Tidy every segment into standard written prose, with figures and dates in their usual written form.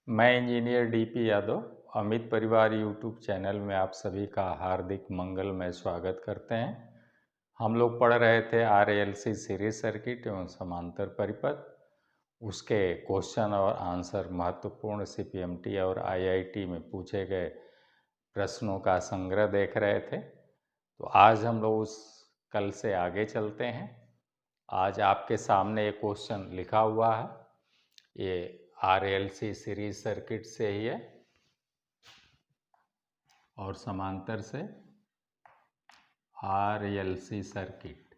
मैं engineer DP Yadav Amit परिवार YouTube channel में आप सभी का हार्दिक मंगलमय स्वागत करते हैं। हम लोग पढ़ रहे थे आरएलसी सीरीज सर्किट एवं समांतर परिपथ, उसके क्वेश्चन और आंसर महत्वपूर्ण सीपीएमटी और आईआईटी में पूछे गए प्रश्नों का संग्रह देख रहे थे। तो आज हम लोग उस कल से आगे चलते हैं। आज आपके सामने एक क्वेश्चन लिखा हुआ है, ये आरएलसी सीरीज सर्किट से ही है और समांतर से आरएलसी सर्किट।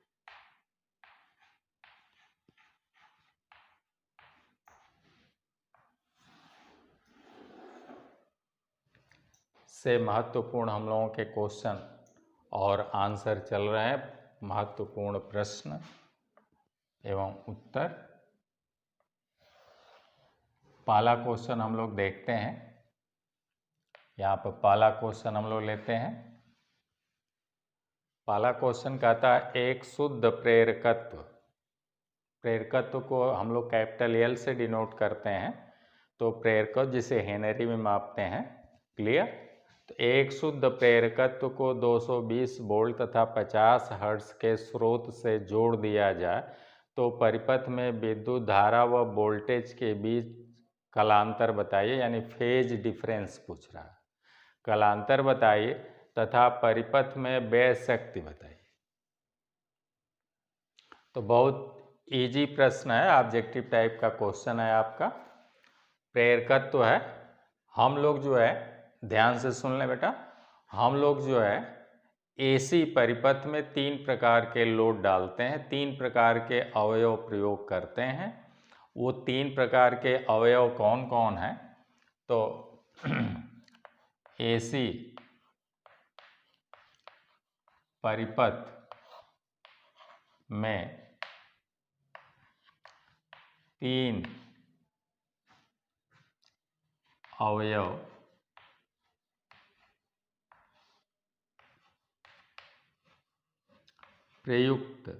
से महत्वपूर्ण हम लोगों के क्वेश्चन और आंसर चल रहे हैं, महत्वपूर्ण प्रश्न एवं उत्तर। पहला क्वेश्चन हम लोग देखते हैं। यहाँ पर पहला क्वेश्चन हम लोग लेते हैं। पहला क्वेश्चन कहता है एक शुद्ध प्रेरकत्व, प्रेरकत्व को हम लोग कैपिटल एल से डिनोट करते हैं, तो प्रेरकत्व जिसे हेनरी में मापते हैं। क्लियर? तो एक शुद्ध प्रेरकत्व को 220 वोल्ट तथा 50 हर्ट्ज के स्रोत से जोड़ दिया जाए तो परिपथ में विद्युत धारा व वोल्टेज के बीच कलांतर बताइए, यानी फेज डिफरेंस पूछ रहा है। कलांतर बताइए तथा परिपथ में व्यय शक्ति बताइए। तो बहुत इजी प्रश्न है, ऑब्जेक्टिव टाइप का क्वेश्चन है आपका। प्रेरकत्व है, हम लोग जो है, ध्यान से सुन लें बेटा, हम लोग जो है एसी परिपथ में 3 प्रकार के लोड डालते हैं, 3 प्रकार के अवयव प्रयोग करते हैं। वो 3 प्रकार के अवयव कौन कौन हैं? तो एसी परिपथ में 3 अवयव प्रयुक्त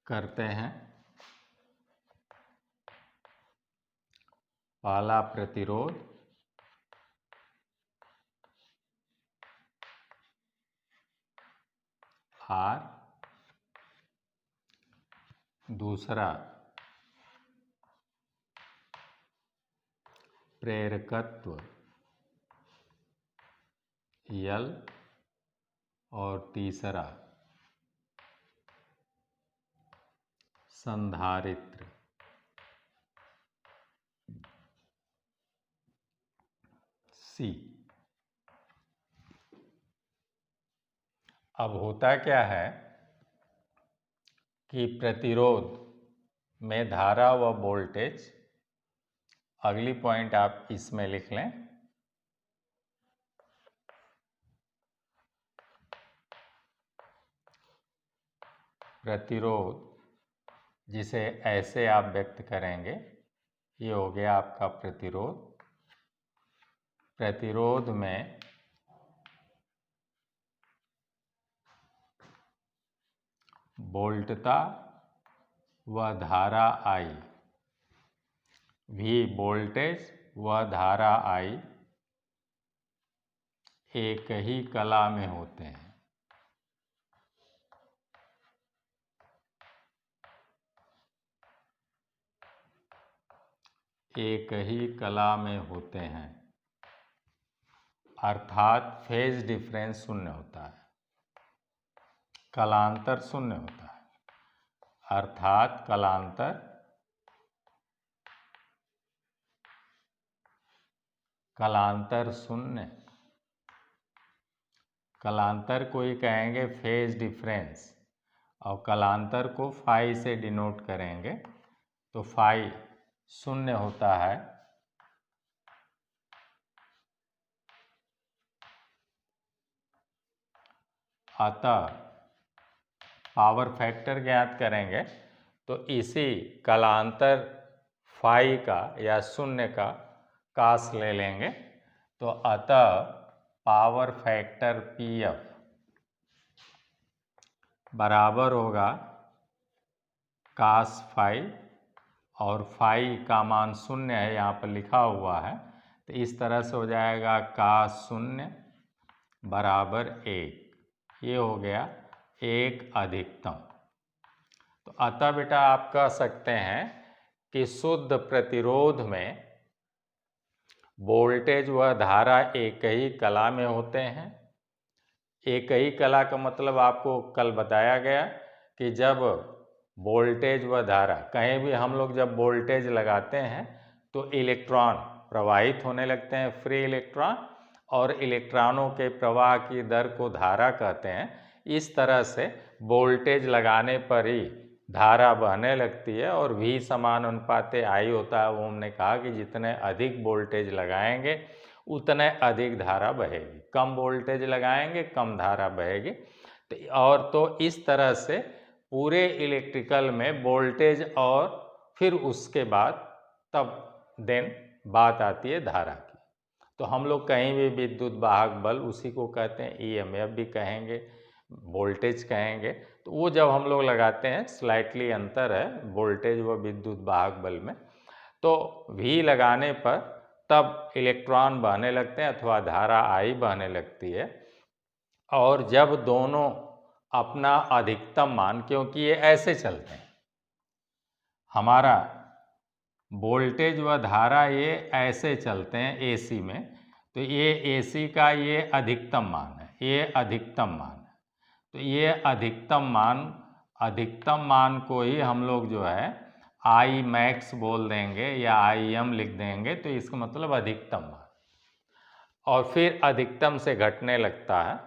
करते हैं। पहला प्रतिरोध, आर, दूसरा प्रेरकत्व यल और तीसरा संधारित्र सी। अब होता क्या है कि प्रतिरोध में धारा व वोल्टेज, अगली पॉइंट आप इसमें लिख लें। प्रतिरोध जिसे ऐसे आप व्यक्त करेंगे, ये हो गया आपका प्रतिरोध। प्रतिरोध में वोल्टता व धारा आई, भी वोल्टेज व धारा आई एक ही कला में होते हैं। एक ही कला में होते हैं, अर्थात फेज डिफरेंस शून्य होता है, कलांतर शून्य होता है, अर्थात कलांतर शून्य। कलांतर को ही कहेंगे फेज डिफरेंस, और कलांतर को फाई से डिनोट करेंगे, तो फाई शून्य होता है। अतः पावर फैक्टर ज्ञात करेंगे तो इसी कलांतर फाई का या शून्य का कास ले लेंगे, तो अतः पावर फैक्टर पीएफ बराबर होगा cos फाई, और फाई का मान 0 है, यहाँ पर लिखा हुआ है, तो इस तरह से हो जाएगा cos 0 बराबर 1। ये हो गया एक अधिकतम। तो अतः बेटा आप कह सकते हैं कि शुद्ध प्रतिरोध में वोल्टेज व धारा एक ही कला में होते हैं। एक ही कला का मतलब आपको कल बताया गया कि जब वोल्टेज व धारा, कहीं भी हम लोग जब वोल्टेज लगाते हैं तो इलेक्ट्रॉन प्रवाहित होने लगते हैं, फ्री इलेक्ट्रॉन, और इलेक्ट्रॉनों के प्रवाह की दर को धारा कहते हैं। इस तरह से वोल्टेज लगाने पर ही धारा बहने लगती है, और V समानुपाते I होता है। वो हमने कहा कि जितने अधिक वोल्टेज लगाएंगे उतने अधिक धारा बहेगी, कम वोल्टेज लगाएंगे कम धारा बहेगी। तो इस तरह से पूरे इलेक्ट्रिकल में वोल्टेज और फिर उसके बाद तब देन बात आती है धारा की। तो हम लोग कहीं भी विद्युत वाहक बल, उसी को कहते हैं EMF भी कहेंगे, वोल्टेज कहेंगे। तो वो जब हम लोग लगाते हैं, स्लाइटली अंतर है वोल्टेज व विद्युत वाहक बल में, तो V लगाने पर तब इलेक्ट्रॉन बहने लगते हैं अथवा धारा I बहने लगती है। और जब दोनों अपना अधिकतम मान, क्योंकि ये ऐसे चलते हैं, हमारा वोल्टेज व धारा ये ऐसे चलते हैं AC में, तो ये AC का ये अधिकतम मान है, ये अधिकतम मान है। तो ये अधिकतम मान को ही हम लोग जो है I मैक्स बोल देंगे या IM लिख देंगे, तो इसका मतलब अधिकतम मान। और फिर अधिकतम से घटने लगता है,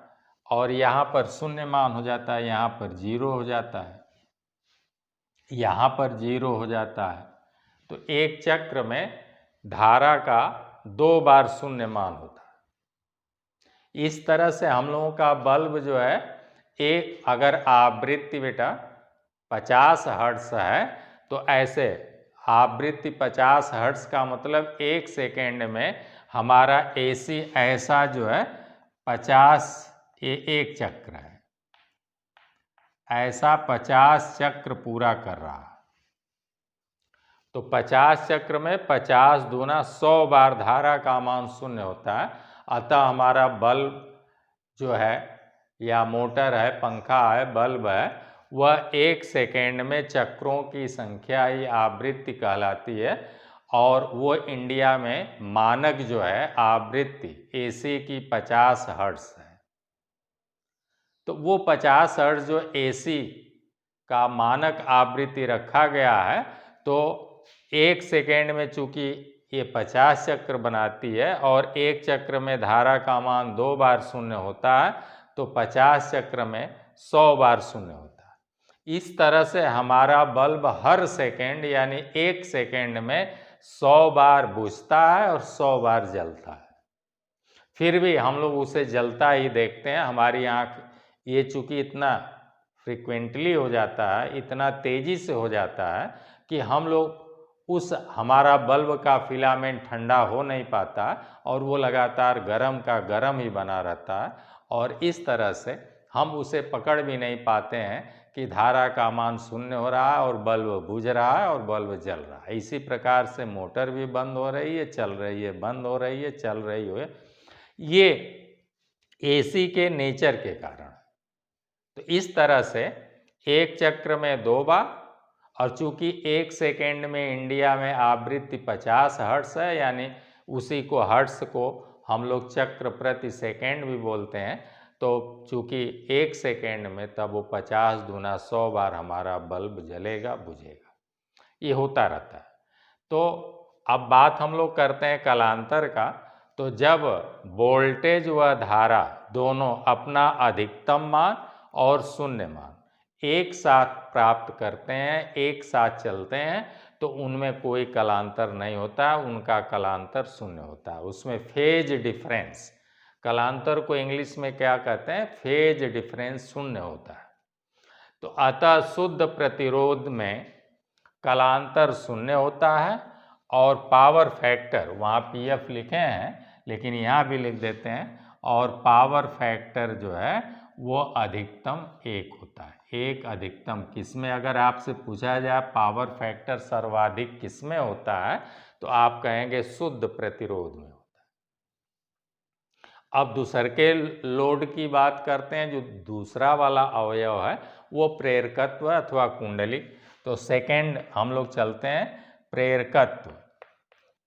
और यहाँ पर 0 मान हो जाता है, यहाँ पर 0 हो जाता है, यहाँ पर 0 हो जाता है। तो एक चक्र में धारा का 2 बार 0 मान होता है। इस तरह से हम लोगों का बल्ब जो है, एक अगर आवृत्ति बेटा 50 हर्ट्ज है, तो ऐसे आवृत्ति 50 हर्ट्ज का मतलब 1 सेकेंड में हमारा AC ऐसा जो है 50, ये एक चक्र है, ऐसा 50 चक्र पूरा कर रहा है। तो 50 चक्र में 50 दूना 100 बार धारा का मान 0 होता है। अतः हमारा बल्ब जो है, या मोटर है, पंखा है, बल्ब है, वह 1 सेकेंड में चक्रों की संख्या ही आवृत्ति कहलाती है। और वो इंडिया में मानक जो है आवृत्ति AC की 50 हर्ट्ज है। तो वो 50 हर्ट्ज जो AC का मानक आवृत्ति रखा गया है, तो 1 सेकेंड में चूंकि ये 50 चक्र बनाती है और एक चक्र में धारा का मान 2 बार 0 होता है, तो 50 चक्र में 100 बार 0 होता है। इस तरह से हमारा बल्ब हर सेकेंड यानी 1 सेकेंड में 100 बार बुझता है और 100 बार जलता है। फिर भी हम लोग उसे जलता ही देखते हैं। हमारी आँख ये चूँकि इतना फ्रिक्वेंटली हो जाता है, इतना तेज़ी से हो जाता है कि हम लोग उस हमारा बल्ब का फिलामेंट ठंडा हो नहीं पाता, और वो लगातार गर्म का गर्म ही बना रहता है। और इस तरह से हम उसे पकड़ भी नहीं पाते हैं कि धारा का मान 0 हो रहा है और बल्ब बुझ रहा है और बल्ब जल रहा है। इसी प्रकार से मोटर भी बंद हो रही है, चल रही है, बंद हो रही है, चल रही है। ये AC के नेचर के कारण। तो इस तरह से एक चक्र में 2 बार, और चूंकि 1 सेकेंड में इंडिया में आवृत्ति 50 हर्ट्ज है, यानी उसी को हर्ट्ज को हम लोग चक्र प्रति सेकेंड भी बोलते हैं। तो चूंकि 1 सेकेंड में, तब वो 50 दूना 100 बार हमारा बल्ब जलेगा, बुझेगा। ये होता रहता है। तो अब बात हम लोग करते हैं कलांतर का। तो जब वोल्टेज व धारा दोनों अपना अधिकतम मान और 0 मान एक साथ प्राप्त करते हैं, एक साथ चलते हैं, तो उनमें कोई कलांतर नहीं होता, उनका कलांतर 0 होता है। उसमें फेज डिफरेंस, कलांतर को इंग्लिश में क्या कहते हैं, फेज डिफरेंस 0 होता है। तो अतः शुद्ध प्रतिरोध में कलांतर 0 होता है, और पावर फैक्टर, वहाँ PF लिखे हैं लेकिन यहाँ भी लिख देते हैं, और पावर फैक्टर जो है वो अधिकतम 1 होता है। एक अधिकतम किसमें, अगर आपसे पूछा जाए पावर फैक्टर सर्वाधिक किसमें होता है तो आप कहेंगे शुद्ध प्रतिरोध में होता है। अब दूसरे लोड की बात करते हैं। जो दूसरा वाला अवयव है वो प्रेरकत्व अथवा कुंडली। तो सेकेंड हम लोग चलते हैं, प्रेरकत्व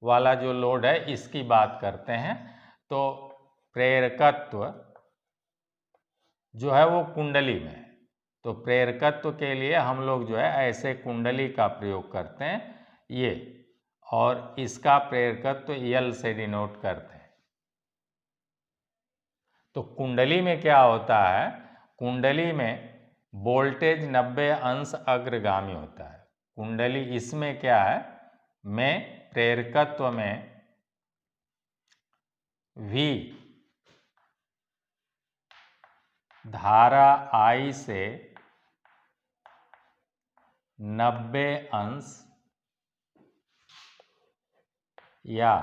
वाला जो लोड है इसकी बात करते हैं। तो प्रेरकत्व जो है वो कुंडली में है। तो प्रेरकत्व के लिए हम लोग जो है ऐसे कुंडली का प्रयोग करते हैं ये, और इसका प्रेरकत्व यल से डिनोट करते हैं। तो कुंडली में क्या होता है, कुंडली में वोल्टेज 90 अंश अग्रगामी होता है। कुंडली इसमें क्या है, में प्रेरकत्व में V धारा I से 90 अंश या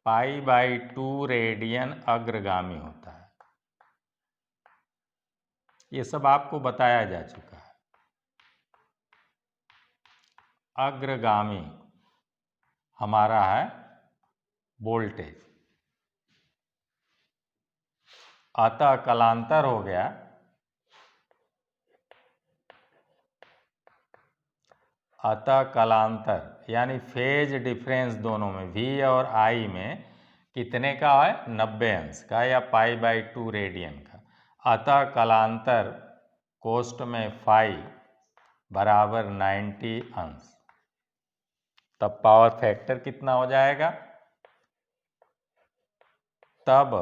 π/2 रेडियन अग्रगामी होता है। ये सब आपको बताया जा चुका है। अग्रगामी हमारा है वोल्टेज, अतः कलांतर हो गया कलांतर यानी फेज डिफरेंस दोनों में V और I में कितने का है, 90 अंश का या π/2 रेडियन का। अतः कलांतर कोष्ठ में फाई बराबर 90 अंश। तब पावर फैक्टर कितना हो जाएगा, तब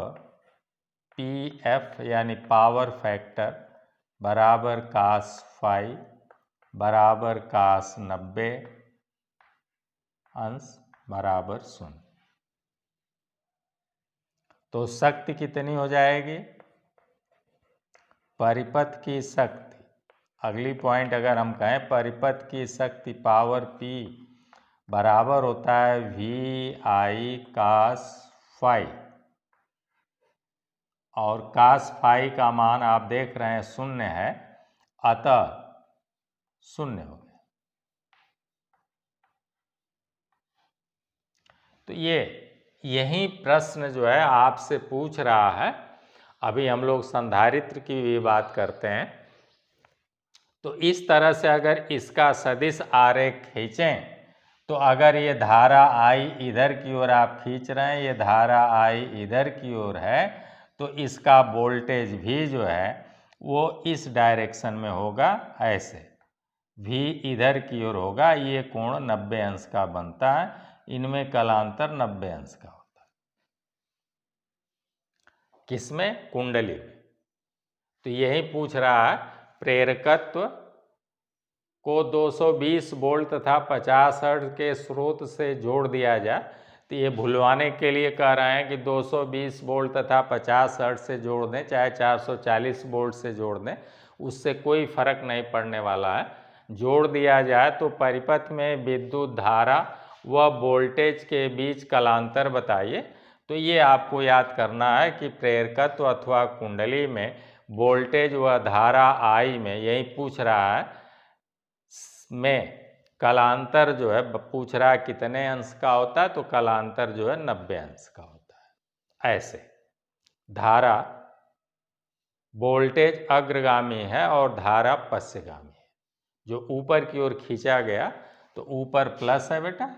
PF यानी पावर फैक्टर बराबर cos फाई बराबर cos 90 अंश बराबर 0। तो शक्ति कितनी हो जाएगी, परिपथ की शक्ति, अगली पॉइंट अगर हम कहें परिपथ की शक्ति पावर P बराबर होता है VI cos फाई, और cos फाई का मान आप देख रहे हैं 0 है, अतः 0 हो गया। तो यही प्रश्न जो है आपसे पूछ रहा है। अभी हम लोग संधारित्र की भी बात करते हैं। तो इस तरह से अगर इसका सदिश आरेख खींचें तो अगर ये धारा I इधर की ओर आप खींच रहे हैं, ये धारा I इधर की ओर है, तो इसका वोल्टेज भी जो है वो इस डायरेक्शन में होगा, ऐसे V इधर की ओर होगा। ये कोण 90 अंश का बनता है, इनमें कलांतर 90 अंश का होता है। किसमें, कुंडली में। तो यही पूछ रहा है, प्रेरकत्व को 220 वोल्ट तथा 50 हर्ट्ज के स्रोत से जोड़ दिया जाए। तो ये भुलवाने के लिए कह रहे हैं कि 220 वोल्ट तथा 50 हर्ट्ज से जोड़ दें, चाहे 440 वोल्ट से जोड़ दें, उससे कोई फर्क नहीं पड़ने वाला है। जोड़ दिया जाए तो परिपथ में विद्युत धारा व वोल्टेज के बीच कलांतर बताइए। तो ये आपको याद करना है कि प्रेरकत्व अथवा कुंडली में वोल्टेज व धारा I में, यही पूछ रहा है, में कलांतर जो है पूछ रहा है कितने अंश का होता है, तो कलांतर जो है 90 अंश का होता है। ऐसे धारा वोल्टेज अग्रगामी है और धारा पश्चगामी है। जो ऊपर की ओर खींचा गया तो ऊपर प्लस है बेटा,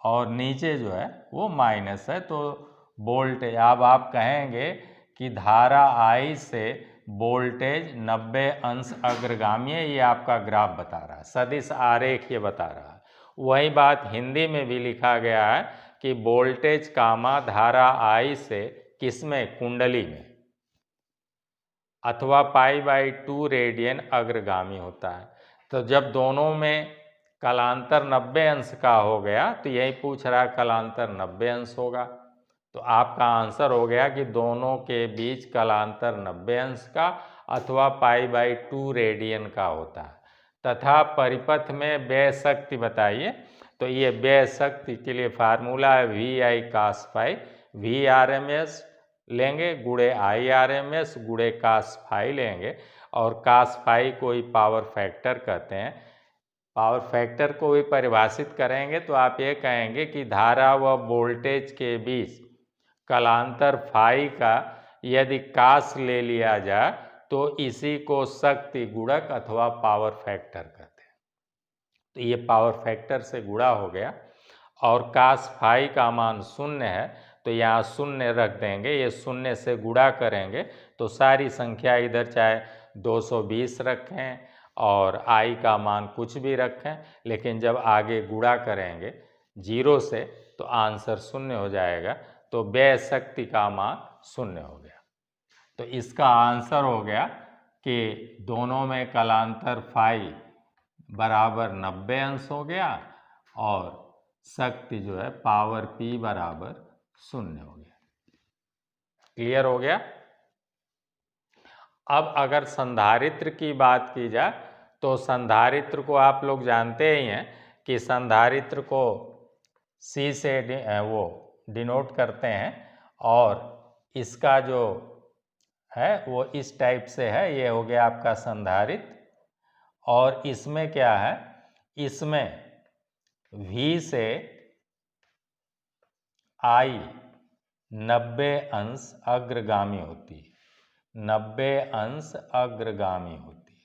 और नीचे जो है वो माइनस है। तो वोल्टेज, अब आप कहेंगे कि धारा I से वोल्टेज 90 अंश अग्रगामी है, ये आपका ग्राफ बता रहा है, सदिश आरेख ये बता रहा है। वही बात हिंदी में भी लिखा गया है कि वोल्टेज कामा धारा I से किसमें, कुंडली में, अथवा π/2 रेडियन अग्रगामी होता है। तो जब दोनों में कलांतर 90 अंश का हो गया तो यही पूछ रहा है कलांतर 90 अंश होगा। तो आपका आंसर हो गया कि दोनों के बीच कलांतर 90 अंश का अथवा π/2 रेडियन का होता है। तथा परिपथ में व्यय शक्ति बताइए। तो ये व्यय शक्ति के लिए फार्मूला है VI cos phi, V RMS लेंगे गुणे I RMS गुणे cos फाई लेंगे, और कास फाई को ही पावर फैक्टर कहते हैं। पावर फैक्टर को भी परिभाषित करेंगे तो आप ये कहेंगे कि धारा व वोल्टेज के बीच कलांतर फाई का यदि कास ले लिया जाए तो इसी को शक्ति गुणक अथवा पावर फैक्टर कहते हैं। तो ये पावर फैक्टर से गुणा हो गया और कास फाई का मान 0 है तो यहाँ 0 रख देंगे, ये 0 से गुणा करेंगे तो सारी संख्या इधर चाहे 220 रखें और आई का मान कुछ भी रखें, लेकिन जब आगे गुणा करेंगे 0 से तो आंसर 0 हो जाएगा। तो व्यय शक्ति का मान 0 हो गया। तो इसका आंसर हो गया कि दोनों में कलांतर फाई बराबर 90 अंश हो गया और शक्ति जो है पावर P बराबर 0 हो गया। क्लियर हो गया। अब अगर संधारित्र की बात की जाए तो संधारित्र को आप लोग जानते ही हैं कि संधारित्र को C से वो डिनोट करते हैं और इसका जो है वो इस टाइप से है। ये हो गया आपका संधारित्र और इसमें क्या है, इसमें V से I 90 अंश अग्रगामी होती है, 90 अंश अग्रगामी होती है।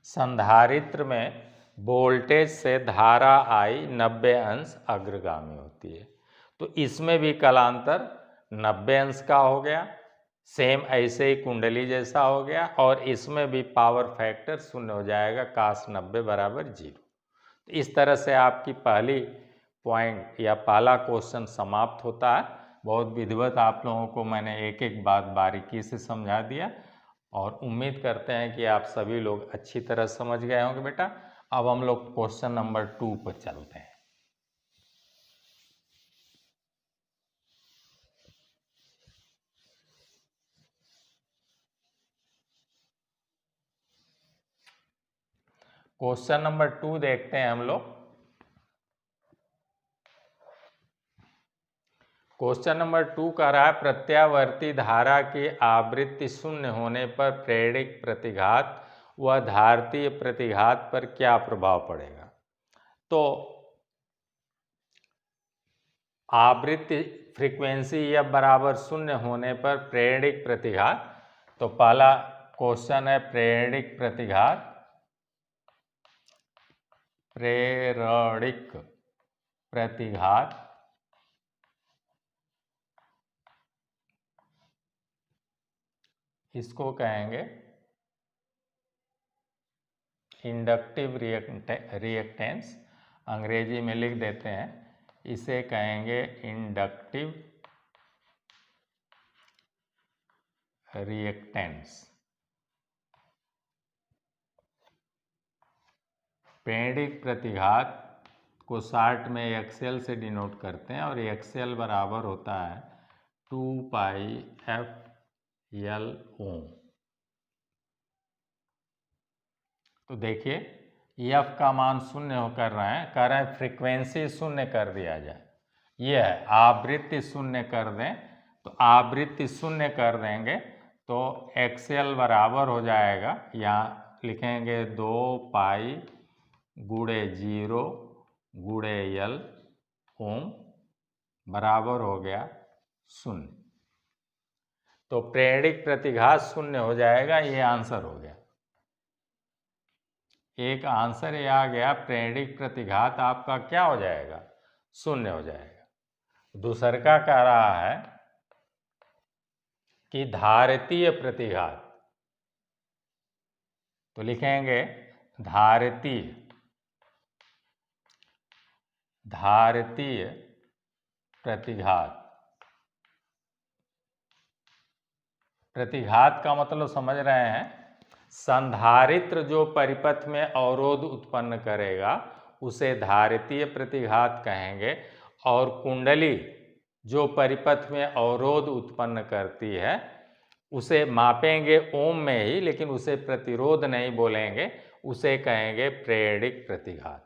संधारित्र में वोल्टेज से धारा I 90 अंश अग्रगामी होती है। तो इसमें भी कलांतर 90 अंश का हो गया, सेम ऐसे ही कुंडली जैसा हो गया और इसमें भी पावर फैक्टर 0 हो जाएगा, कास 90 बराबर 0। तो इस तरह से आपकी पहली पॉइंट या पहला क्वेश्चन समाप्त होता है। बहुत विधिवत आप लोगों को मैंने एक एक बात बारीकी से समझा दिया और उम्मीद करते हैं कि आप सभी लोग अच्छी तरह समझ गए होंगे बेटा। अब हम लोग क्वेश्चन नंबर 2 पर चलते हैं। क्वेश्चन नंबर 2 देखते हैं हम लोग। क्वेश्चन नंबर 2 कह रहा है प्रत्यावर्ती धारा की आवृत्ति 0 होने पर प्रेरक प्रतिघात व धारतीय प्रतिघात पर क्या प्रभाव पड़ेगा। तो आवृत्ति फ्रीक्वेंसी F बराबर 0 होने पर प्रेरक प्रतिघात, तो पहला क्वेश्चन है प्रेरक प्रतिघात, प्रेरक प्रतिघात इसको कहेंगे इंडक्टिव रिएक्टेंस, अंग्रेजी में लिख देते हैं, इसे कहेंगे इंडक्टिव रिएक्टेंस। प्रेरक प्रतिघात को शॉर्ट में एक्सएल से डिनोट करते हैं और एक्सएल बराबर होता है 2 पाई एफ एल ओम। तो देखिए एफ का मान 0 कर रहे हैं, कह रहे हैं फ्रीक्वेंसी 0 कर दिया जाए। ये है आवृत्ति 0 कर दें, तो आवृत्ति 0 कर देंगे तो एक्सएल बराबर हो जाएगा, यहाँ लिखेंगे 2 पाई गुणे 0 गुणे एल ओम बराबर हो गया 0। तो प्रेरक प्रतिघात 0 हो जाएगा, ये आंसर हो गया। एक आंसर ये आ गया, प्रेरक प्रतिघात आपका क्या हो जाएगा, 0 हो जाएगा। दूसर का कह रहा है कि धारतीय प्रतिघात, तो लिखेंगे धारतीय प्रतिघात। प्रतिघात का मतलब समझ रहे हैं, संधारित्र जो परिपथ में अवरोध उत्पन्न करेगा उसे धारितीय प्रतिघात कहेंगे और कुंडली जो परिपथ में अवरोध उत्पन्न करती है उसे मापेंगे ओम में ही, लेकिन उसे प्रतिरोध नहीं बोलेंगे, उसे कहेंगे प्रेरक प्रतिघात।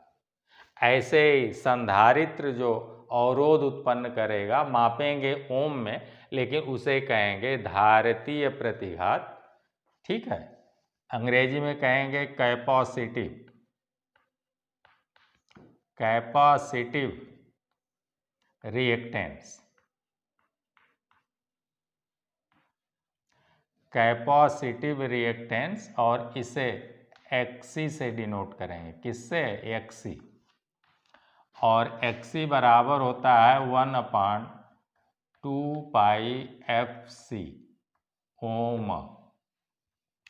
ऐसे ही संधारित्र जो अवरोध उत्पन्न करेगा, मापेंगे ओम में, लेकिन उसे कहेंगे धारितीय प्रतिघात। ठीक है, अंग्रेजी में कहेंगे capacitive, capacitive reactance, capacitive reactance, और इसे एक्सी से डिनोट करेंगे। किससे? एक्सी। और एक्सी बराबर होता है 1/2πfc ओम।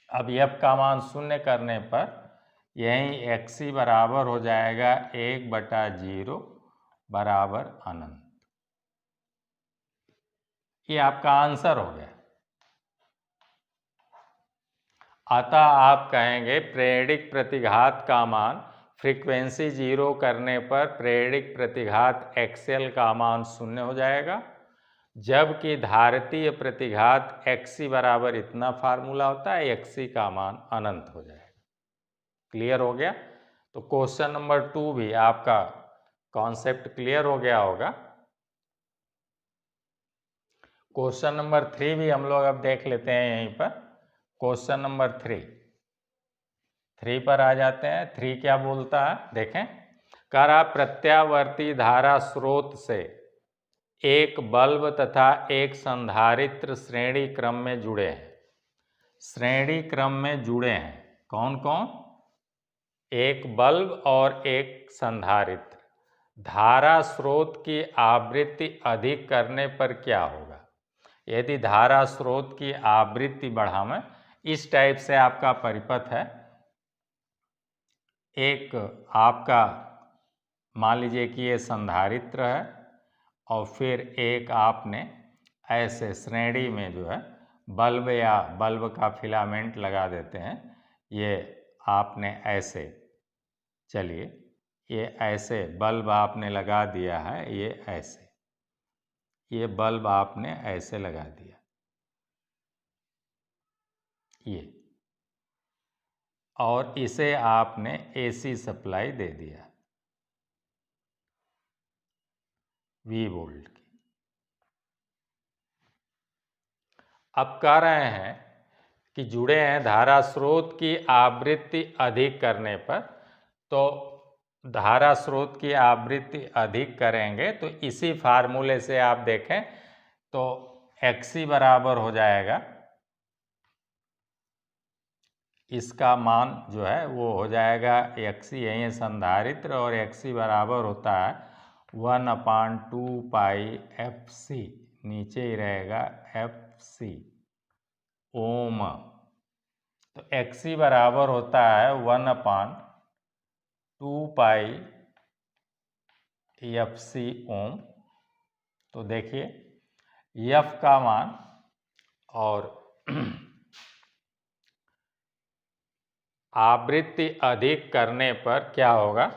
अब एफ का मान शून्य करने पर यही एक्सी बराबर हो जाएगा 1/0 बराबर अनंत। ये आपका आंसर हो गया। अतः आप कहेंगे प्रेरणिक प्रतिघात का मान फ्रीक्वेंसी 0 करने पर प्रेरणिक प्रतिघात एक्सएल का मान शून्य हो जाएगा, जबकि धारितीय प्रतिघात एक्सी बराबर इतना फार्मूला होता है, एक्सी का मान अनंत हो जाएगा। क्लियर हो गया? तो क्वेश्चन नंबर 2 भी आपका कॉन्सेप्ट क्लियर हो गया होगा। क्वेश्चन नंबर 3 भी हम लोग अब देख लेते हैं यहीं पर। क्वेश्चन नंबर 3 पर आ जाते हैं। 3 क्या बोलता है देखें। करा प्रत्यावर्ती धारा स्रोत से एक बल्ब तथा एक संधारित्र श्रेणी क्रम में जुड़े हैं। श्रेणी क्रम में जुड़े हैं कौन कौन? एक बल्ब और एक संधारित्र। धारा स्रोत की आवृत्ति अधिक करने पर क्या होगा? यदि धारा स्रोत की आवृत्ति बढ़ावें, इस टाइप से आपका परिपथ है। एक आपका मान लीजिए कि ये संधारित्र है, और फिर एक आपने ऐसे श्रेणी में जो है बल्ब या बल्ब का फिलामेंट लगा देते हैं। ये आपने ऐसे, चलिए ये ऐसे बल्ब आपने लगा दिया है, ये ऐसे, ये बल्ब आपने ऐसे लगा दिया, ये, और इसे आपने एसी सप्लाई दे दिया V वोल्ट की। अब कह रहे हैं कि जुड़े हैं धारा स्रोत की आवृत्ति अधिक करने पर, तो धारा स्रोत की आवृत्ति अधिक करेंगे तो इसी फार्मूले से आप देखें तो एक्सी बराबर हो जाएगा, इसका मान जो है वो हो जाएगा एक्सी, यही है संधारित्र, और एक्सी बराबर होता है 1/2πfc, नीचे ही रहेगा fc ओम। तो एक्सी बराबर होता है 1/2πfc ओम। तो देखिए एफ का मान और आवृत्ति अधिक करने पर क्या होगा?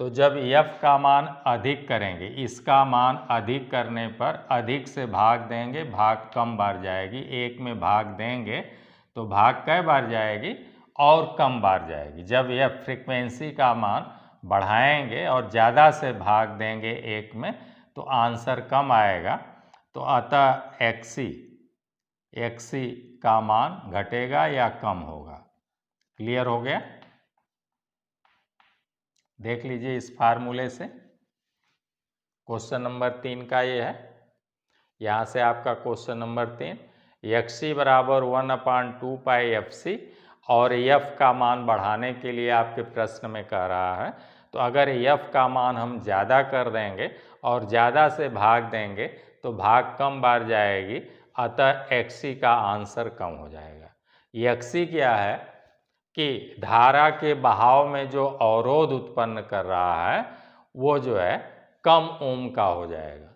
तो जब एफ का मान अधिक करेंगे, इसका मान अधिक करने पर अधिक से भाग देंगे, भाग कम बार जाएगी। एक में भाग देंगे तो भाग कै बार जाएगी? और कम बार जाएगी। जब एफ फ्रीक्वेंसी का मान बढ़ाएंगे और ज़्यादा से भाग देंगे एक में, तो आंसर कम आएगा। तो अतः एक्सी का मान घटेगा या कम होगा। क्लियर हो गया? देख लीजिए इस फार्मूले से। क्वेश्चन नंबर 3 का ये है। यहाँ से आपका क्वेश्चन नंबर 3, एक्सी बराबर 1/2πfc, और एफ का मान बढ़ाने के लिए आपके प्रश्न में कह रहा है। तो अगर एफ का मान हम ज़्यादा कर देंगे और ज़्यादा से भाग देंगे तो भाग कम बार जाएगी, अतः एक्सी का आंसर कम हो जाएगा। एक्सी क्या है कि धारा के बहाव में जो अवरोध उत्पन्न कर रहा है वो जो है कम ओम का हो जाएगा।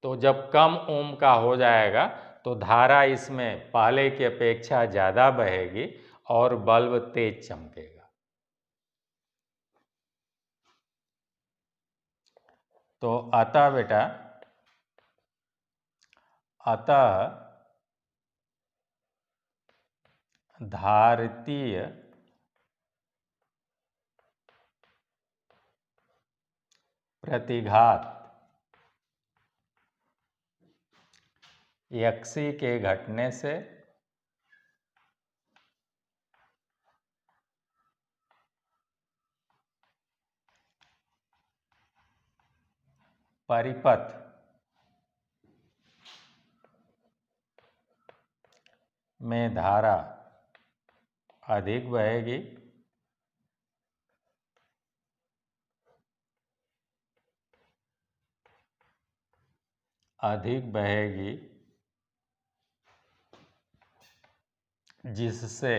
तो जब कम ओम का हो जाएगा तो धारा इसमें पहले की अपेक्षा ज़्यादा बहेगी और बल्ब तेज चमकेगा। तो अतः बेटा, अतः धारितीय प्रतिघात यक्षी के घटने से परिपथ में धारा अधिक बहेगी, जिससे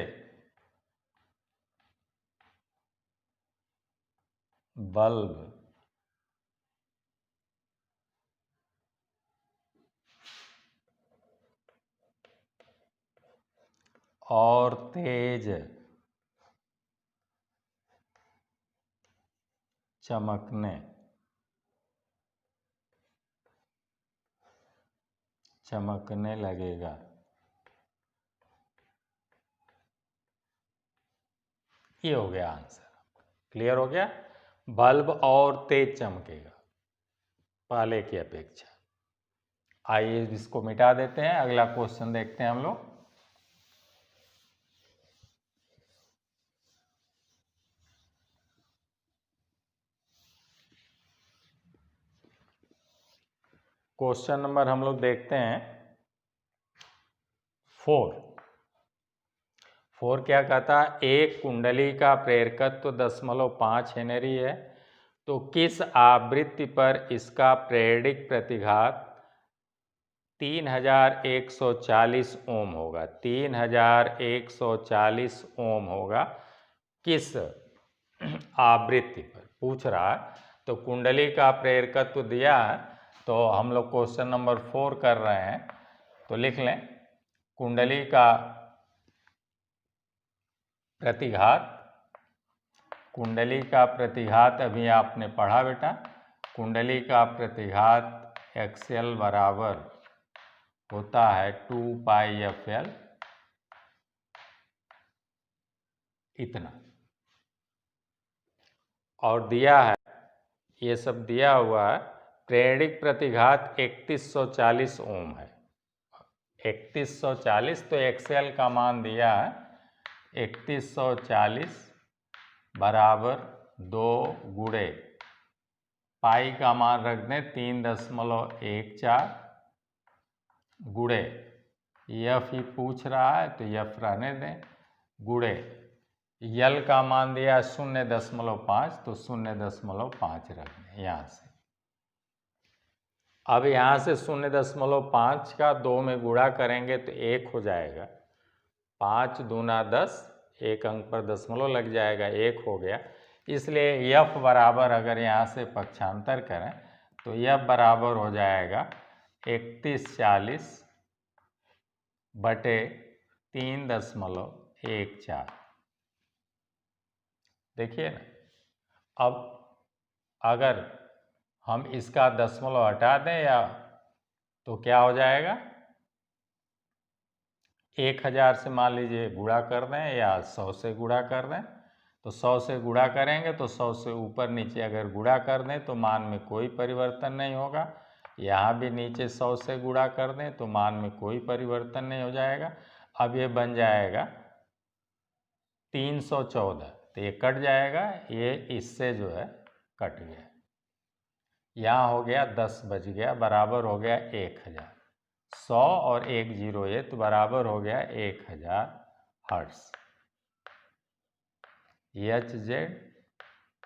बल्ब और तेज चमकने लगेगा। ये हो गया आंसर। क्लियर हो गया? बल्ब और तेज चमकेगा पहले की अपेक्षा। आइए इसको मिटा देते हैं, अगला क्वेश्चन देखते हैं हम लोग। क्वेश्चन नंबर हम लोग देखते हैं 4 क्या कहता है? एक कुंडली का प्रेरकत्व 0.5 हेनरी है, तो किस आवृत्ति पर इसका प्रेरक प्रतिघात 3140 ओम होगा? 3140 ओम होगा किस आवृत्ति पर पूछ रहा है। तो कुंडली का प्रेरकत्व दिया है, तो हम लोग क्वेश्चन नंबर 4 कर रहे हैं, तो लिख लें कुंडली का प्रतिघात अभी आपने पढ़ा बेटा। कुंडली का प्रतिघात एक्सएल बराबर होता है 2πfl, इतना। और दिया है, ये सब दिया हुआ है। प्रेरक प्रतिघात 3140 ओम है। 3140, तो एक्सएल का मान दिया है 3140 बराबर 2 गुणे पाई का मान रख दें 3.14 गुणे यफ ही पूछ रहा है तो यफ रहने दें, गुणे यल का मान दिया 0.5, तो 0.5 रख दें यहाँ से। अब यहाँ से 0.5 का 2 में गुणा करेंगे तो 1 हो जाएगा। 5 दूना 10, एक अंक पर दशमलव लग जाएगा, 1 हो गया। इसलिए यफ बराबर अगर यहाँ से पक्षांतर करें तो यफ बराबर हो जाएगा 3140 बटे 3.14। देखिए ना, अब अगर हम इसका दशमलव हटा दें या तो क्या हो जाएगा? 1000 से मान लीजिए गुणा कर दें या 100 से गुणा कर दें, तो 100 से गुणा करेंगे तो 100 से ऊपर नीचे अगर गुणा कर दें तो मान में कोई परिवर्तन नहीं होगा। यहाँ भी नीचे 100 से गुणा कर दें तो मान में कोई परिवर्तन नहीं हो जाएगा। अब ये बन जाएगा 314, तो ये कट जाएगा, ये इससे जो है कट गया। यहाँ हो गया 10 बच गया, बराबर हो गया 1000। 100 और 1 0 ये तो बराबर हो गया 1000 हर्ट्ज। एच जेड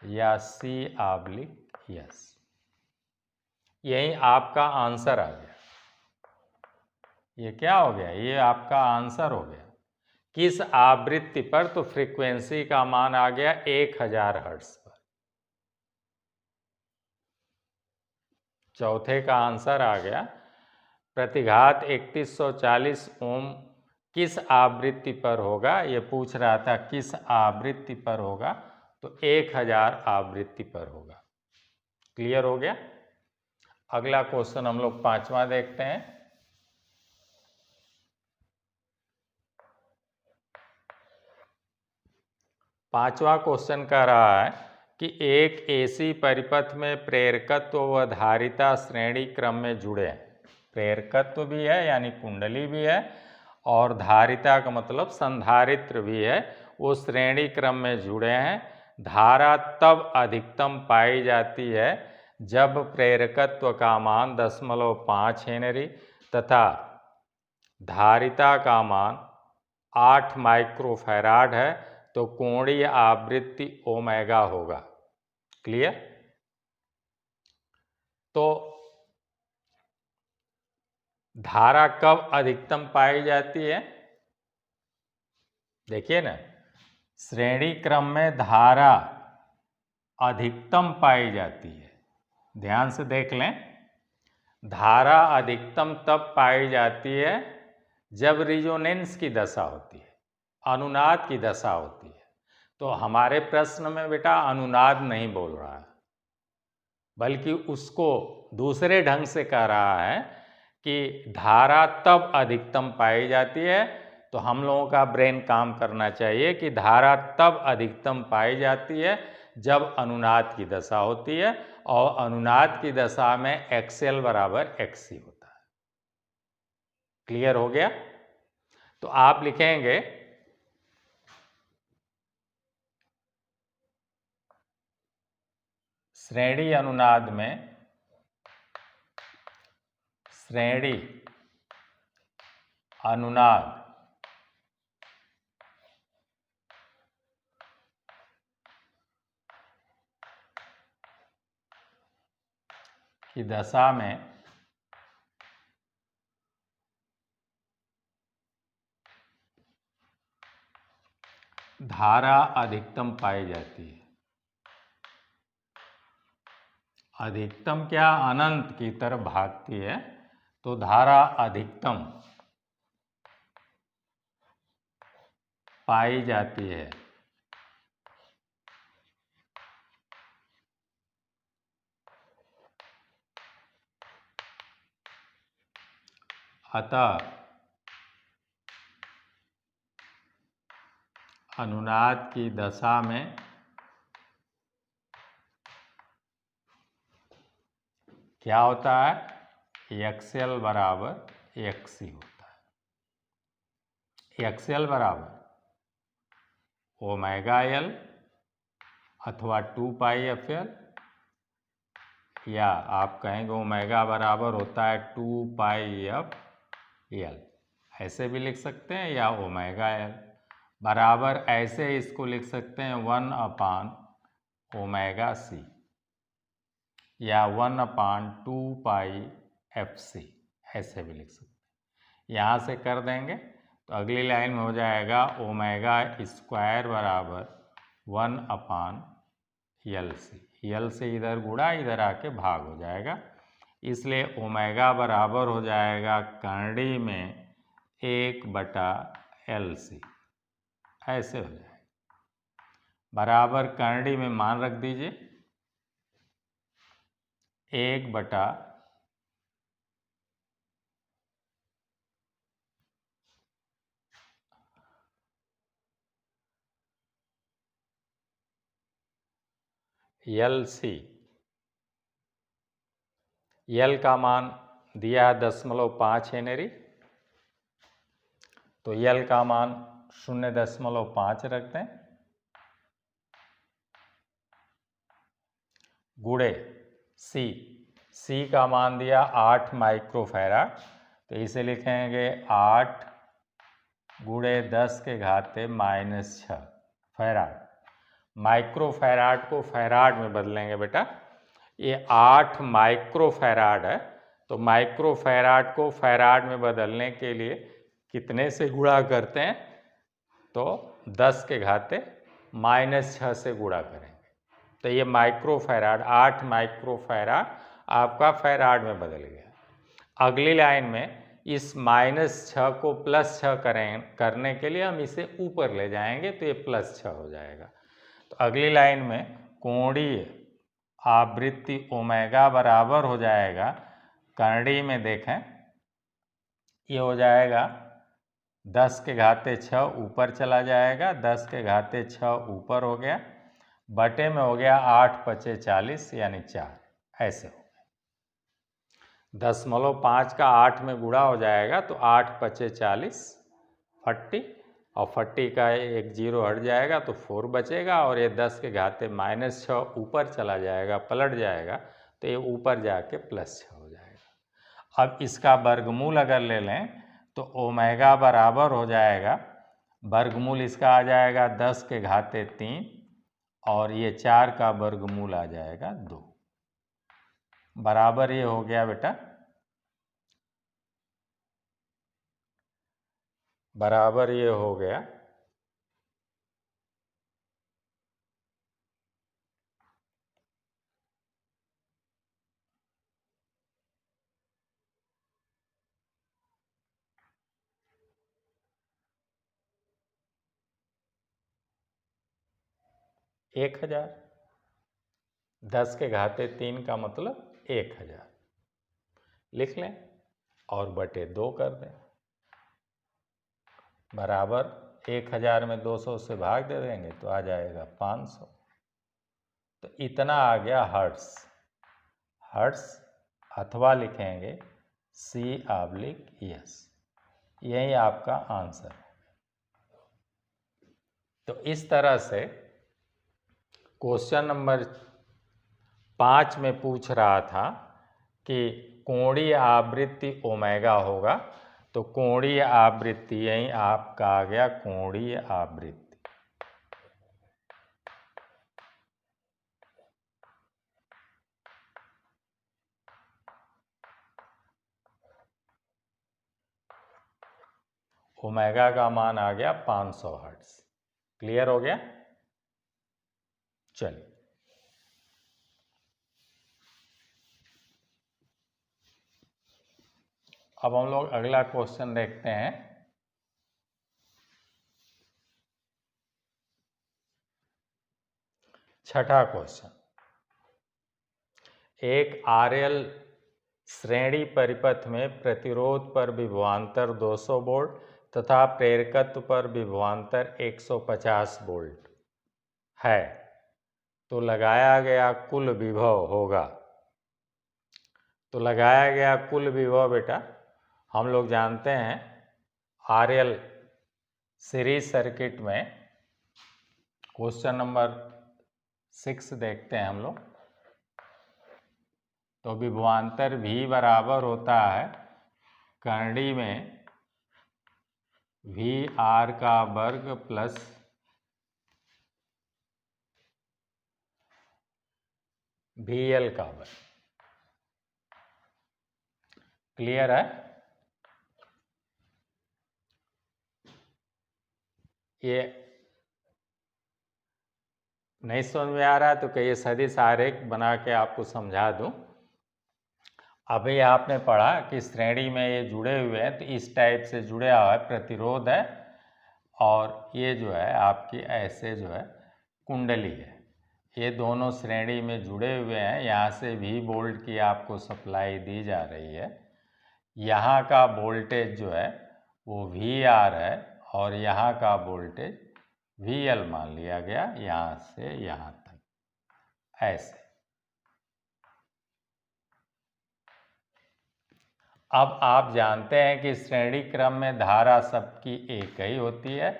या C/S, यही आपका आंसर आ गया। ये क्या हो गया? ये आपका आंसर हो गया। किस आवृत्ति पर? तो फ्रीक्वेंसी का मान आ गया 1000 हर्ट्ज पर। चौथे का आंसर आ गया। प्रतिघात 3140 ओम किस आवृत्ति पर होगा? ये पूछ रहा था किस आवृत्ति पर होगा, तो 1000 आवृत्ति पर होगा। क्लियर हो गया? अगला क्वेश्चन हम लोग 5वां देखते हैं। पांचवा क्वेश्चन कह रहा है कि एक एसी परिपथ में प्रेरकत्व व धारिता श्रेणी क्रम में जुड़े हैं। प्रेरकत्व भी है यानी कुंडली भी है, और धारिता का मतलब संधारित्र भी है, वो श्रेणी क्रम में जुड़े हैं। धारा तब अधिकतम पाई जाती है जब प्रेरकत्व का मान 0.5 हेनरी तथा धारिता का मान 8 माइक्रोफैराड है, तो कोणीय आवृत्ति ओमेगा होगा। क्लियर? तो धारा कब अधिकतम पाई जाती है? देखिए ना, श्रेणी क्रम में धारा अधिकतम पाई जाती है। ध्यान से देख लें, धारा अधिकतम तब पाई जाती है जब रिजोनेंस की दशा होती है, अनुनाद की दशा होती है। तो हमारे प्रश्न में बेटा अनुनाद नहीं बोल रहा है, बल्कि उसको दूसरे ढंग से कह रहा है कि धारा तब अधिकतम पाई जाती है। तो हम लोगों का ब्रेन काम करना चाहिए कि धारा तब अधिकतम पाई जाती है जब अनुनाद की दशा होती है, और अनुनाद की दशा में XL बराबर XC होता है। क्लियर हो गया? तो आप लिखेंगे श्रेणी अनुनाद में श्रेणी अनुनाद की दशा में धारा अधिकतम पाई जाती है। अधिकतम क्या अनंत की तरफ भागती है, तो धारा अधिकतम पाई जाती है। अतः अनुनाद की दशा में क्या होता है? XL बराबर XC होता है। XL बराबर ओमेगा L अथवा 2πfL, या आप कहेंगे ओमेगा बराबर होता है 2πfL, ऐसे भी लिख सकते हैं, या ओमेगा L बराबर ऐसे इसको लिख सकते हैं 1/ओमेगा C, या 1/2πfC, ऐसे भी लिख सकते हैं। यहाँ से कर देंगे तो अगली लाइन में हो जाएगा ओमेगा स्क्वायर बराबर 1/LC। यल से इधर गुणा, इधर आके भाग हो जाएगा, इसलिए ओमेगा बराबर हो जाएगा करंडी में 1/LC, ऐसे हो जाएगा। बराबर करंडी में मान रख दीजिए 1/LC। यल का मान दिया है 0.5 हेनरी, तो यल का मान 0.5 रख दें, गुणे C का मान दिया 8 माइक्रोफैराड, तो इसे लिखेंगे 8 गुणे 10⁻⁻⁶ फैराड। माइक्रोफैराड को फैराड में बदलेंगे बेटा, ये 8 माइक्रोफैराड है, तो माइक्रोफैराड को फैराड में बदलने के लिए कितने से गुणा करते हैं? तो 10⁻⁻⁶ से गुणा करेंगे, तो ये माइक्रोफैराड 8 माइक्रोफैराड आपका फैराड में बदल गया। अगली लाइन में इस -6 को +6 करने के लिए हम इसे ऊपर ले जाएंगे, तो ये +6 हो जाएगा। तो अगली लाइन में कोणीय आवृत्ति ओमेगा बराबर हो जाएगा, करंडी में देखें ये हो जाएगा 10⁻6 ऊपर चला जाएगा, 10⁻6 ऊपर हो गया, बटे में हो गया 8×5 = 40 यानी 4, ऐसे हो गया। 0.5 का 8 में गुणा हो जाएगा तो 8 पचे 40 40, और 40 का एक जीरो हट जाएगा तो 4 बचेगा, और ये 10 के घाते -6 ऊपर चला जाएगा, पलट जाएगा, तो ये ऊपर जाके +6 हो जाएगा। अब इसका वर्गमूल अगर ले लें तो ओमेगा बराबर हो जाएगा, वर्गमूल इसका आ जाएगा 10 के घाते 3, और ये 4 का वर्गमूल आ जाएगा 2, बराबर ये हो गया बेटा, बराबर ये हो गया 1000। 10 के घाते 3 का मतलब 1000 लिख लें और बटे 2 कर दें, बराबर 1000 में 200 से भाग दे देंगे तो आ जाएगा 500। तो इतना आ गया हर्ट्स। हर्ट्स अथवा लिखेंगे C/S, यही आपका आंसर है। तो इस तरह से क्वेश्चन नंबर 5 में पूछ रहा था कि कोणीय आवृत्ति ओमेगा होगा, तो कोणीय आवृत्ति यही आपका आ गया कोणीय आवृत्ति। ओमेगा का मान आ गया 500 हर्ट्ज। क्लियर हो गया? चलिए अब हम लोग अगला क्वेश्चन देखते हैं। छठा क्वेश्चन, एक RL श्रेणी परिपथ में प्रतिरोध पर विभवांतर 200 वोल्ट तथा प्रेरकत्व पर विभवांतर 150 वोल्ट है, तो लगाया गया कुल विभव होगा। तो लगाया गया कुल विभव बेटा हम लोग जानते हैं RL सीरीज सर्किट में, क्वेश्चन नंबर 6 देखते हैं हम लोग। तो विभवांतर V बराबर होता है करंडी में VR का वर्ग प्लस VL का वर्ग। क्लियर है? ये नहीं समझ में आ रहा है तो कहिए सदिश आरेख बना के आपको समझा दूं। अभी आपने पढ़ा कि श्रेणी में ये जुड़े हुए हैं, तो इस टाइप से जुड़ा हुआ है, प्रतिरोध है, और ये जो है आपकी ऐसे जो है कुंडली है। ये दोनों श्रेणी में जुड़े हुए हैं, यहाँ से V वोल्ट की आपको सप्लाई दी जा रही है। यहाँ का वोल्टेज जो है वो VR है, और यहाँ का वोल्टेज VL मान लिया गया, यहाँ से यहाँ तक ऐसे। अब आप जानते हैं कि श्रेणी क्रम में धारा सबकी एक ही होती है,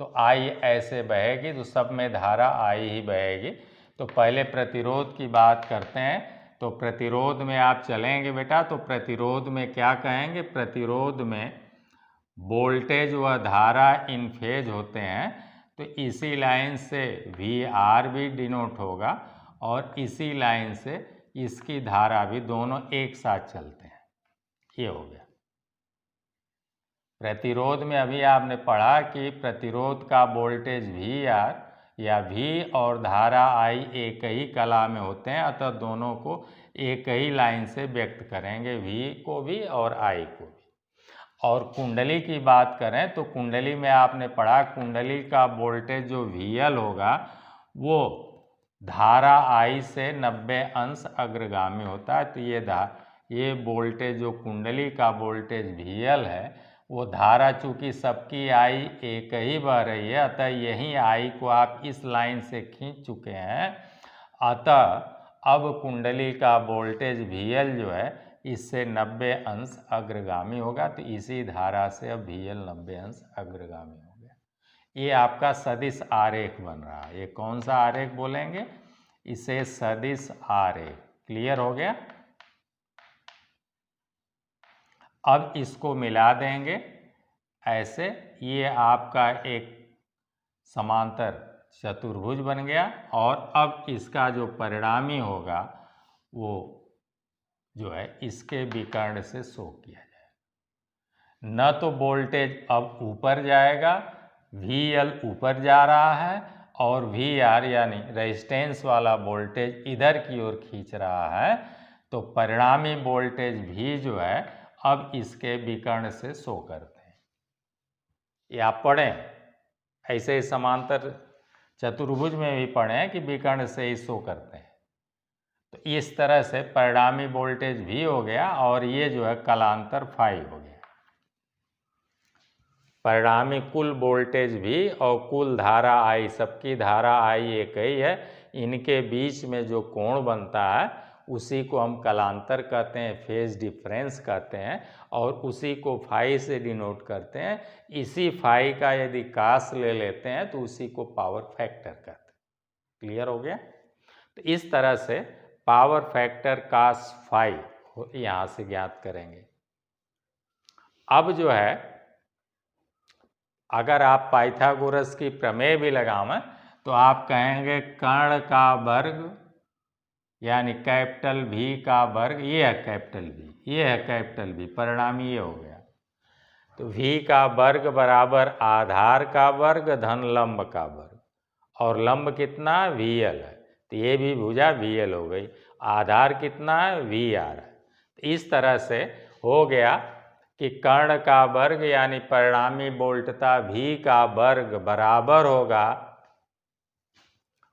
तो I ऐसे बहेगी तो सब में धारा I ही बहेगी। तो पहले प्रतिरोध की बात करते हैं। तो प्रतिरोध में आप चलेंगे बेटा, तो प्रतिरोध में क्या कहेंगे? प्रतिरोध में वोल्टेज व धारा इन फेज होते हैं, तो इसी लाइन से VR भी डिनोट होगा और इसी लाइन से इसकी धारा भी, दोनों एक साथ चलते हैं। ये हो गया प्रतिरोध में। अभी आपने पढ़ा कि प्रतिरोध का वोल्टेज VR या V और धारा I एक ही कला में होते हैं, अतः दोनों को एक ही लाइन से व्यक्त करेंगे, V को भी और I को भी। और कुंडली की बात करें तो कुंडली में आपने पढ़ा कुंडली का वोल्टेज जो VL होगा वो धारा I से 90 अंश अग्रगामी होता है। तो ये वोल्टेज जो कुंडली का वोल्टेज VL है, वो धारा चूँकि सबकी I एक ही बह रही है, अतः यही I को आप इस लाइन से खींच चुके हैं। अतः अब कुंडली का वोल्टेज VL जो है इससे 90 अंश अग्रगामी होगा, तो इसी धारा से अब VL 90 अंश अग्रगामी हो गया। ये आपका सदिश आरेख बन रहा है। ये कौन सा आरेख बोलेंगे? इसे सदिश आरेख। क्लियर हो गया? अब इसको मिला देंगे ऐसे, ये आपका एक समांतर चतुर्भुज बन गया। और अब इसका जो परिणामी होगा वो जो है इसके विकर्ण से शो किया जाएगा। न तो वोल्टेज अब ऊपर जाएगा, VL ऊपर जा रहा है और VR यानी रेजिस्टेंस वाला वोल्टेज इधर की ओर खींच रहा है, तो परिणामी वोल्टेज V जो है अब इसके विकर्ण से शो करते हैं। ये आप पढ़ें, ऐसे ही समांतर चतुर्भुज में भी पढ़ें कि विकर्ण से ही शो करते हैं। तो इस तरह से परिणामी वोल्टेज V हो गया और ये जो है कलांतर फाई हो गया। परिणामी कुल वोल्टेज V और कुल धारा I, सबकी धारा I एक ही है, इनके बीच में जो कोण बनता है उसी को हम कलांतर कहते हैं, फेज डिफरेंस कहते हैं, और उसी को फाई से डिनोट करते हैं। इसी फाई का यदि कास ले लेते हैं तो उसी को पावर फैक्टर कहते हैं। क्लियर हो गया? तो इस तरह से पावर फैक्टर कास फाई यहाँ से ज्ञात करेंगे। अब जो है अगर आप पाइथागोरस की प्रमेय भी लगावें तो आप कहेंगे कर्ण का वर्ग यानी कैपिटल V का वर्ग, ये है कैपिटल V, ये है कैपिटल V, परिणामी ये हो गया। तो V का वर्ग बराबर आधार का वर्ग धन लंब का वर्ग, और लंब कितना है? VL है, तो ये भी भुजा VL हो गई। आधार कितना है? VR है। तो इस तरह से हो गया कि कर्ण का वर्ग यानी परिणामी वोल्टता V का वर्ग बराबर होगा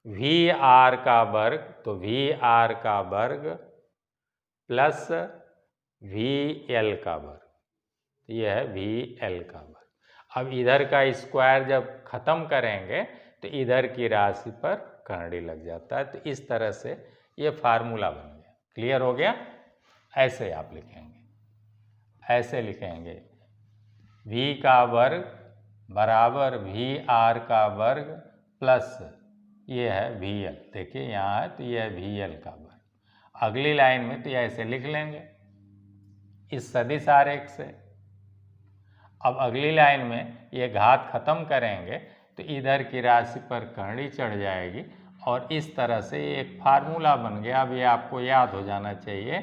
VR का वर्ग, तो VR का वर्ग प्लस VL का वर्ग, यह है VL का वर्ग। अब इधर का स्क्वायर जब खत्म करेंगे तो इधर की राशि पर करंडी लग जाता है। तो इस तरह से ये फार्मूला बन गया। क्लियर हो गया? ऐसे आप लिखेंगे, ऐसे लिखेंगे V का वर्ग बराबर VR का वर्ग प्लस ये है VL। देखिए यहाँ है तो ये है VL का वर्ग। अगली लाइन में तो ये ऐसे लिख लेंगे इस सदिश आरेख से। अब अगली लाइन में ये घात खत्म करेंगे तो इधर की राशि पर करंडी चढ़ जाएगी और इस तरह से एक फार्मूला बन गया। अब ये आपको याद हो जाना चाहिए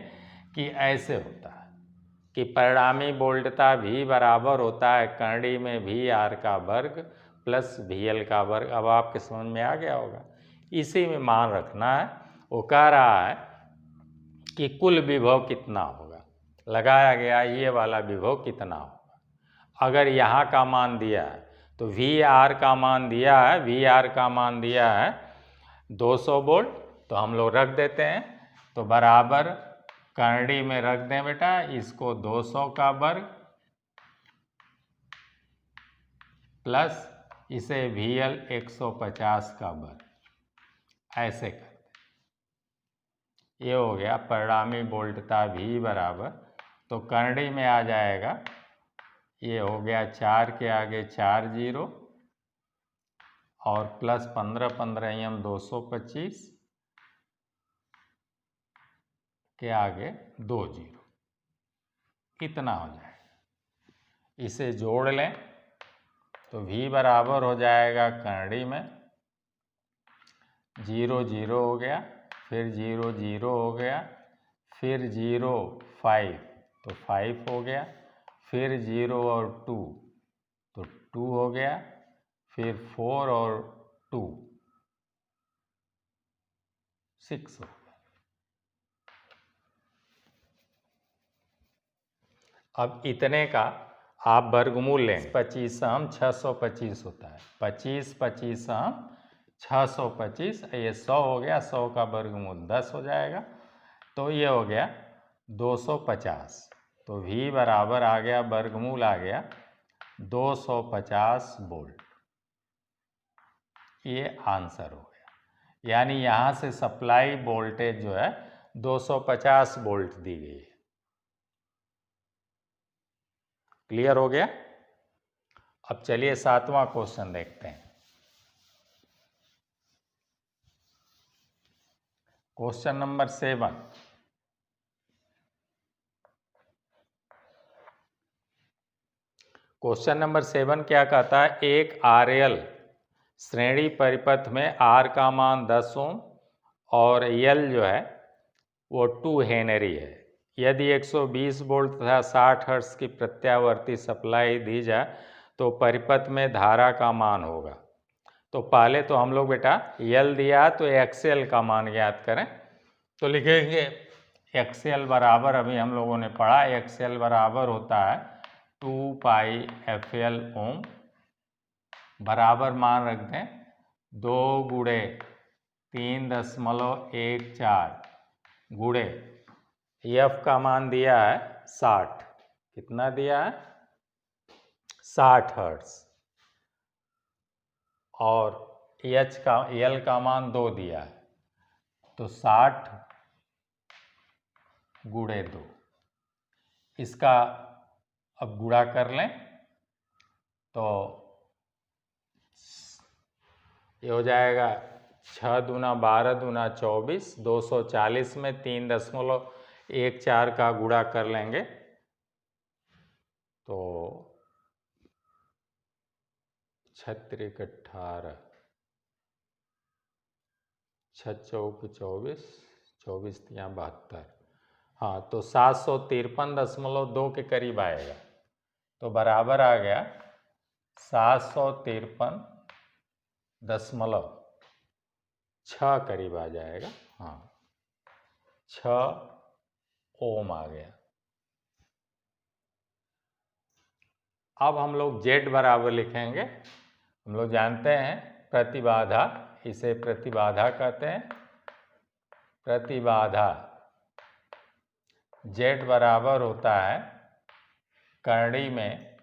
कि ऐसे होता है कि परिणामी वोल्टता V बराबर होता है करंडी में VR का वर्ग प्लस VL का वर्ग। अब आपके समझ में आ गया होगा। इसी में मान रखना है। वो कह रहा है कि कुल विभव कितना होगा, लगाया गया ये वाला विभव कितना होगा। अगर यहाँ का मान दिया है तो VR का मान दिया है, VR का मान दिया है 200 वोल्ट, तो हम लोग रख देते हैं। तो बराबर करंडी में रख दें बेटा, इसको 200 का वर्ग प्लस इसे VL 150 का वर्ग, ऐसे करते। ये हो गया परिणामी वोल्टता V बराबर, तो करंडी में आ जाएगा, ये हो गया 4 के आगे 4 जीरो और प्लस 15 15 यम 225 के आगे 2 जीरो, कितना हो जाएगा। इसे जोड़ लें तो V बराबर हो जाएगा करंडी में 0 0 हो गया, फिर 0 0 हो गया, फिर 0 5 तो 5 हो गया, फिर 0 और 2 तो 2 हो गया, फिर 4 और 2 6 हो गया। अब इतने का आप वर्गमूल लें, 25 हम 625 होता है, 25 25 हम 625, ये 100 हो गया, 100 का वर्गमूल 10 हो जाएगा, तो ये हो गया 250। तो V बराबर आ गया, वर्गमूल आ गया 250 वोल्ट। ये आंसर हो गया। यानी यहाँ से सप्लाई वोल्टेज जो है 250 वोल्ट दी गई है। क्लियर हो गया। अब चलिए 7वां क्वेश्चन देखते हैं। Question number 7। क्वेश्चन नंबर 7 क्या कहता है, एक RL श्रेणी परिपथ में R का मान 10 ओम और L जो है वो 2 हेनरी है। यदि 120 वोल्ट तथा 60 हर्ट्ज की प्रत्यावर्ती सप्लाई दी जाए तो परिपथ में धारा का मान होगा। तो पहले तो हम लोग बेटा L दिया तो XL का मान ज्ञात करें। तो लिखेंगे XL बराबर, अभी हम लोगों ने पढ़ा, XL बराबर होता है 2 पाई FL ओम, बराबर मान रख दें 2 गुणे 3.14 गुणे F का मान दिया है 60। कितना दिया है? 60 हर्ट्ज। और L का मान 2 दिया है, तो 60 गुणे 2। इसका अब गुणा कर लें तो ये हो जाएगा 6 दूना 12 दूना 24, 240 में 3.14 का गुणा कर लेंगे तो 6 18, 6 चौक 24, 24 तिया 72। हाँ, तो 753.2 के करीब आएगा। तो बराबर आ गया 753.6 करीब आ जाएगा। हाँ, 6 ओम आ गया। अब हम लोग Z बराबर लिखेंगे। हम लोग जानते हैं प्रतिबाधा, इसे प्रतिबाधा कहते हैं। प्रतिबाधा Z बराबर होता है करणी में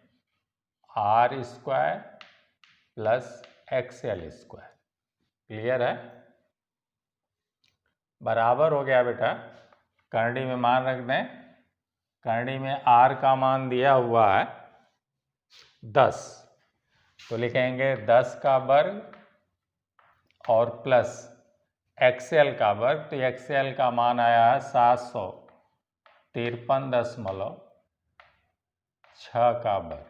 R square plus XL square. Clear है? बराबर हो गया बेटा, करणी में मान रख दें, करणी में R का मान दिया हुआ है 10, तो लिखेंगे 10 का वर्ग और प्लस XL का वर्ग। तो XL का मान आया है 753.6 का वर्ग।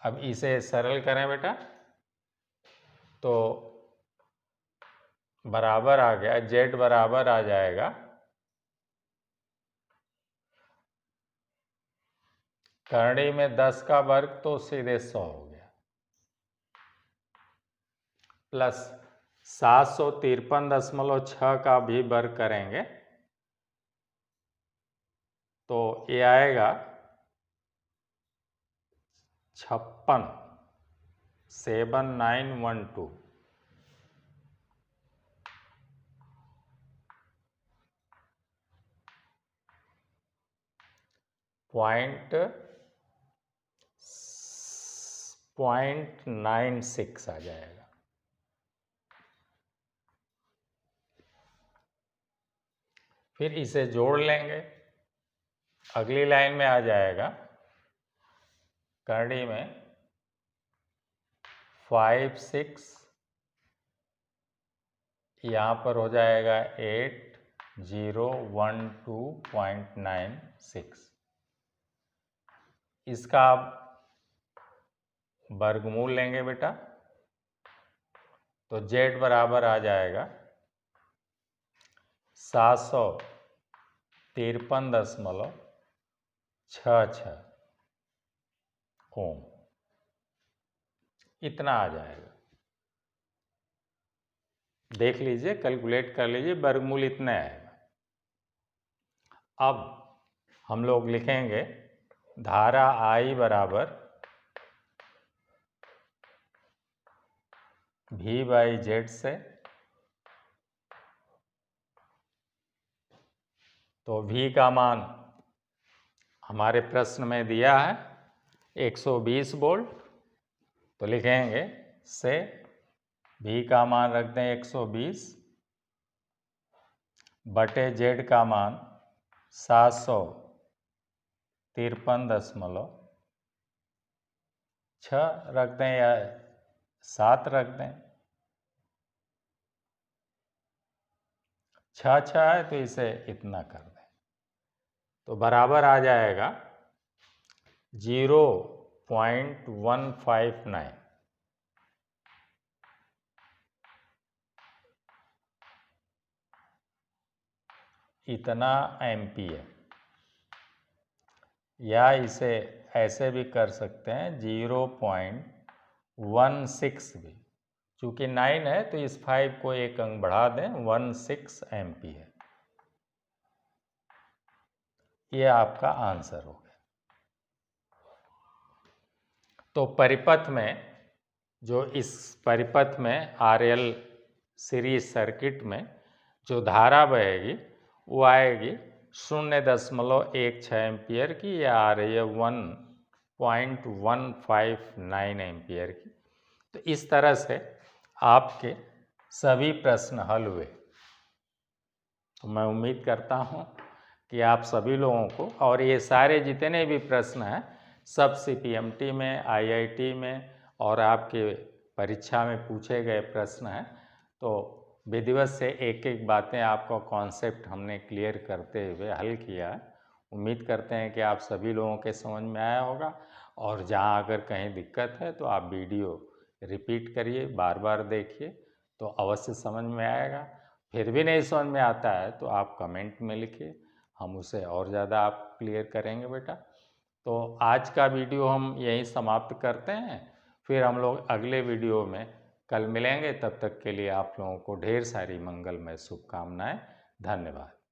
अब इसे सरल करें बेटा तो बराबर आ गया, Z बराबर आ जाएगा करणी में 10 का वर्ग तो सीधे 100 हो गया, प्लस 753.6 का भी वर्ग करेंगे तो ये आएगा 56, 7912 .96 आ जाएगा। फिर इसे जोड़ लेंगे, अगली लाइन में आ जाएगा करणी में 5, 6, यहाँ पर हो जाएगा 8012.96। इसका आप वर्गमूल लेंगे बेटा तो Z बराबर आ जाएगा 753.66 ओम। इतना आ जाएगा, देख लीजिए, कैलकुलेट कर लीजिए, वर्गमूल इतना आएगा। अब हम लोग लिखेंगे धारा I बराबर V/Z से। तो V का मान हमारे प्रश्न में दिया है 120 वोल्ट, तो लिखेंगे से V का मान रख दें 120 बटे Z का मान 53.6 रख दें या 7 रख दें। 6 है तो इसे इतना कर दें तो बराबर आ जाएगा 0.159। इतना एम्पियर, या इसे ऐसे भी कर सकते हैं 0.16 भी, चूँकि 9 है तो इस 5 को एक अंक बढ़ा दें, 16 एम्पियर। ये आपका आंसर हो गया। तो परिपथ में, जो इस परिपथ में RL सीरीज सर्किट में जो धारा बहेगी वो आएगी 0.16 एम्पियर की, या आ रही है 1.159 एम्पियर की। तो इस तरह से आपके सभी प्रश्न हल हुए। तो मैं उम्मीद करता हूँ कि आप सभी लोगों को, और ये सारे जितने भी प्रश्न हैं सब CPMT में, IIT में और आपके परीक्षा में पूछे गए प्रश्न हैं। तो विधिवत से एक एक बातें आपका कॉन्सेप्ट हमने क्लियर करते हुए हल किया है। उम्मीद करते हैं कि आप सभी लोगों के समझ में आया होगा, और जहाँ अगर कहीं दिक्कत है तो आप वीडियो रिपीट करिए, बार बार देखिए, तो अवश्य समझ में आएगा। फिर भी नहीं समझ में आता है तो आप कमेंट में लिखिए, हम उसे और ज़्यादा आप क्लियर करेंगे बेटा। तो आज का वीडियो हम यहीं समाप्त करते हैं, फिर हम लोग अगले वीडियो में कल मिलेंगे। तब तक के लिए आप लोगों को ढेर सारी मंगलमय शुभकामनाएं। धन्यवाद।